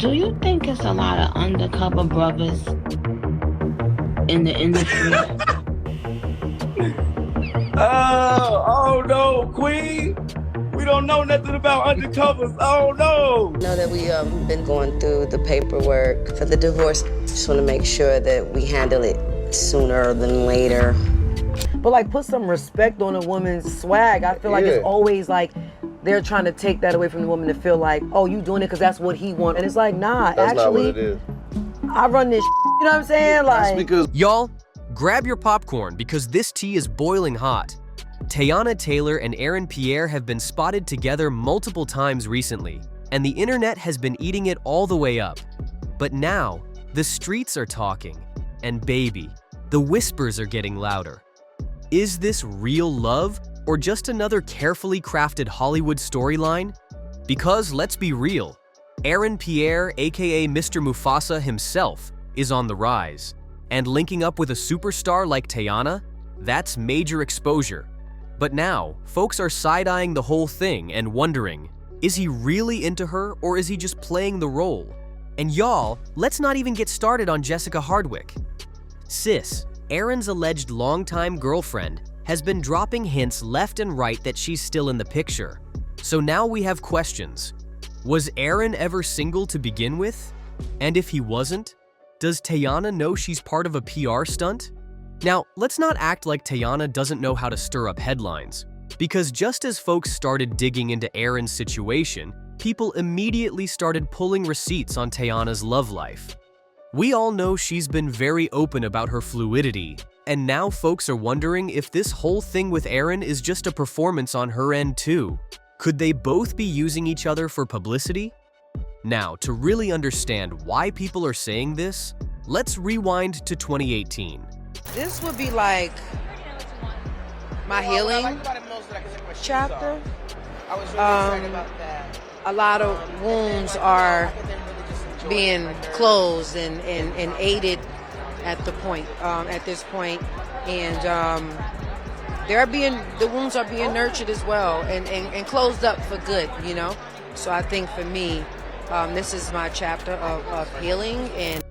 Do you think it's a lot of undercover brothers in the industry? Oh no, Queen. We don't know nothing about undercovers. Oh no. I know that we been going through the paperwork for the divorce. Just want to make sure that we handle it sooner than later. But like, put some respect on a woman's swag. I feel like it's always like they're trying to take that away from the woman to feel like, oh, you doing it because that's what he wants. And it's like, nah, That's actually, not what it is. I run this, you know what I'm saying? Like, Because Y'all, grab your popcorn because this tea is boiling hot. Teyana Taylor and Aaron Pierre have been spotted together multiple times recently, and the internet has been eating it all the way up. But now, the streets are talking, and baby, the whispers are getting louder. Is this real love, or just another carefully crafted Hollywood storyline? Because let's be real, Aaron Pierre, aka Mr. Mufasa himself, is on the rise. And linking up with a superstar like Teyana, that's major exposure. But now, folks are side-eyeing the whole thing and wondering, is he really into her or is he just playing the role? And y'all, let's not even get started on Jessica Hardwick. Sis, Aaron's alleged longtime girlfriend, has been dropping hints left and right that she's still in the picture. So now we have questions. Was Aaron ever single to begin with? And if he wasn't, does Teyana know she's part of a PR stunt? Now, let's not act like Teyana doesn't know how to stir up headlines, because just as folks started digging into Aaron's situation, people immediately started pulling receipts on Teyana's love life. We all know she's been very open about her fluidity, and now folks are wondering if this whole thing with Aaron is just a performance on her end too. Could they both be using each other for publicity? Now, to really understand why people are saying this, let's rewind to 2018. This would be like my healing chapter. A lot of wounds are being closed and aided at this point, and the wounds are being nurtured as well and closed up for good, you know. So I think for me, this is my chapter of healing. And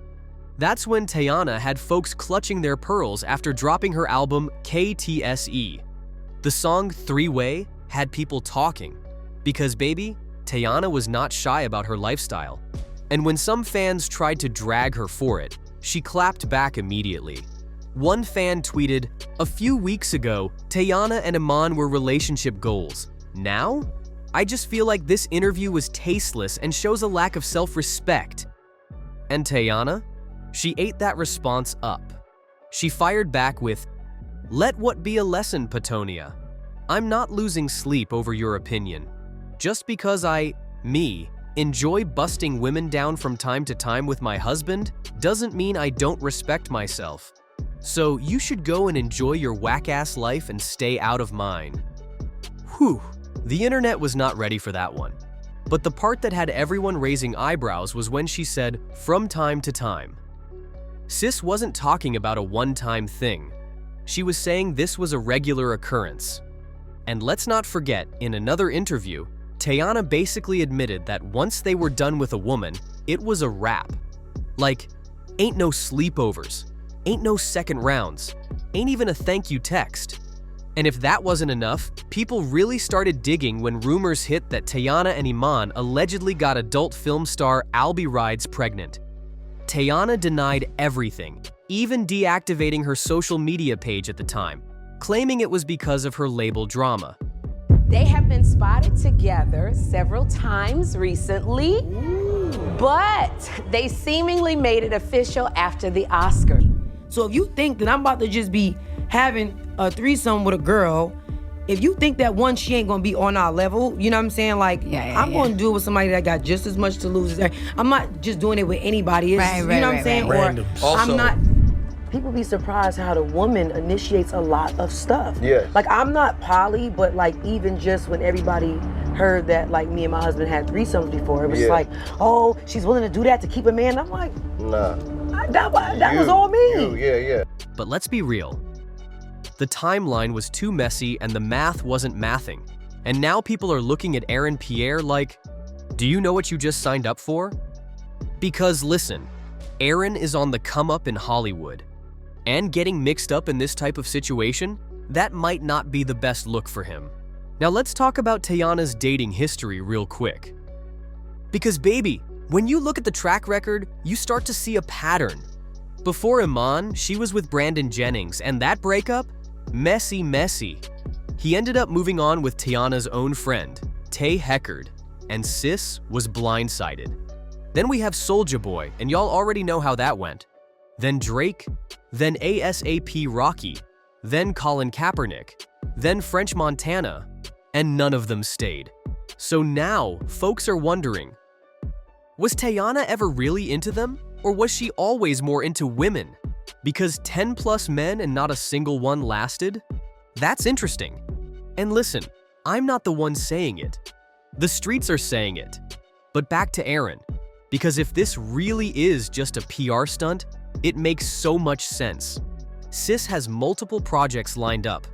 that's when Teyana had folks clutching their pearls after dropping her album KTSE. The song Three-Way had people talking because, baby, Teyana was not shy about her lifestyle. And when some fans tried to drag her for it, she clapped back immediately. One fan tweeted, "A few weeks ago, Teyana and Iman were relationship goals. Now? I just feel like this interview was tasteless and shows a lack of self-respect." And Teyana? She ate that response up. She fired back with, "Let what be a lesson, Patonia. I'm not losing sleep over your opinion. Just because me, enjoy busting women down from time to time with my husband doesn't mean I don't respect myself. So you should go and enjoy your whack-ass life and stay out of mine." Whew, the internet was not ready for that one. But the part that had everyone raising eyebrows was when she said, "from time to time." Sis wasn't talking about a one-time thing. She was saying this was a regular occurrence. And let's not forget, in another interview, Teyana basically admitted that once they were done with a woman, it was a wrap. Like, ain't no sleepovers, ain't no second rounds, ain't even a thank you text. And if that wasn't enough, people really started digging when rumors hit that Teyana and Iman allegedly got adult film star Albie Rides pregnant. Teyana denied everything, even deactivating her social media page at the time, claiming it was because of her label drama. They have been spotted together several times recently, but they seemingly made it official after the Oscar. so if you think that I'm about to just be having a threesome with a girl, if you think that one, she ain't gonna be on our level, you know what I'm saying? Like, I'm gonna do it with somebody that got just as much to lose as her. I'm not just doing it with anybody. It's, you know what I'm saying? Random. Or Also, I'm not. People be surprised how the woman initiates a lot of stuff. Yeah. Like, I'm not poly, but like even just when everybody heard that like me and my husband had threesomes before, it was like, oh, she's willing to do that to keep a man. I'm like, nah. That was all me. Yeah. But let's be real. The timeline was too messy and the math wasn't mathing. And now people are looking at Aaron Pierre like, do you know what you just signed up for? Because listen, Aaron is on the come up in Hollywood, and getting mixed up in this type of situation, that might not be the best look for him. Now let's talk about Teyana's dating history real quick. Because baby, when you look at the track record, you start to see a pattern. Before Iman, she was with Brandon Jennings, and that breakup? Messy. He ended up moving on with Teyana's own friend, Tay Heckard, and Sis was blindsided. Then we have Soulja Boy, and y'all already know how that went. Then Drake, then ASAP Rocky, then Colin Kaepernick, then French Montana, and none of them stayed. So now, folks are wondering, was Teyana ever really into them? Or was she always more into women? Because 10 plus men and not a single one lasted? That's interesting. And listen, I'm not the one saying it. The streets are saying it. But back to Aaron, because if this really is just a PR stunt, it makes so much sense. Sis has multiple projects lined up.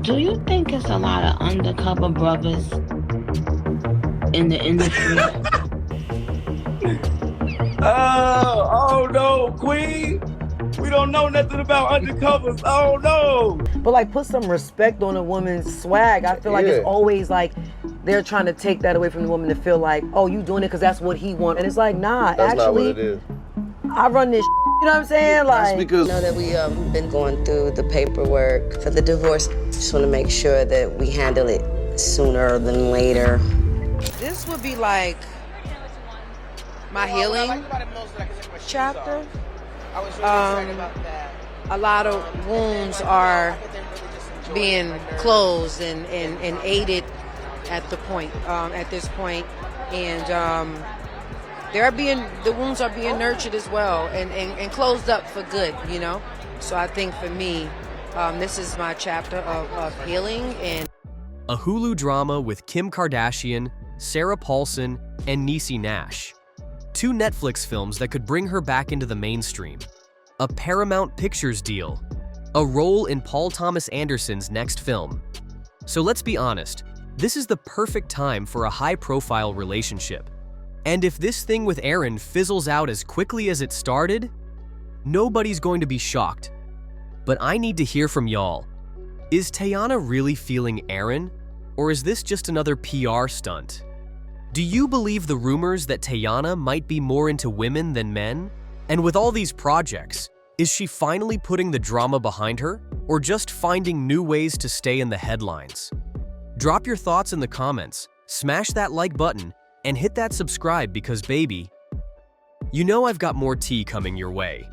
Do you think it's a lot of undercover brothers in the industry? Oh no, Queen. We don't know nothing about undercovers. Oh no. But like, put some respect on a woman's swag. I feel like it's always like they're trying to take that away from the woman to feel like, oh, you doing it because that's what he wants. And it's like, nah, that's actually, not what it is. I run this. You know what I'm saying? Like, that's because I know that we been going through the paperwork for the divorce. Just want to make sure that we handle it sooner than later. This would be like my healing chapter. A lot of wounds are being closed and aided at this point, and the wounds are being nurtured as well and closed up for good, you know. So I think for me, this is my chapter of healing. And a Hulu drama with Kim Kardashian, Sarah Paulson, and Niecy Nash. 2 Netflix films that could bring her back into the mainstream. A Paramount Pictures deal. A role in Paul Thomas Anderson's next film. So let's be honest, this is the perfect time for a high-profile relationship. And if this thing with Aaron fizzles out as quickly as it started, nobody's going to be shocked. But I need to hear from y'all. Is Teyana really feeling Aaron? Or is this just another PR stunt? Do you believe the rumors that Teyana might be more into women than men? And with all these projects, is she finally putting the drama behind her, or just finding new ways to stay in the headlines? Drop your thoughts in the comments, smash that like button, and hit that subscribe because baby, you know I've got more tea coming your way.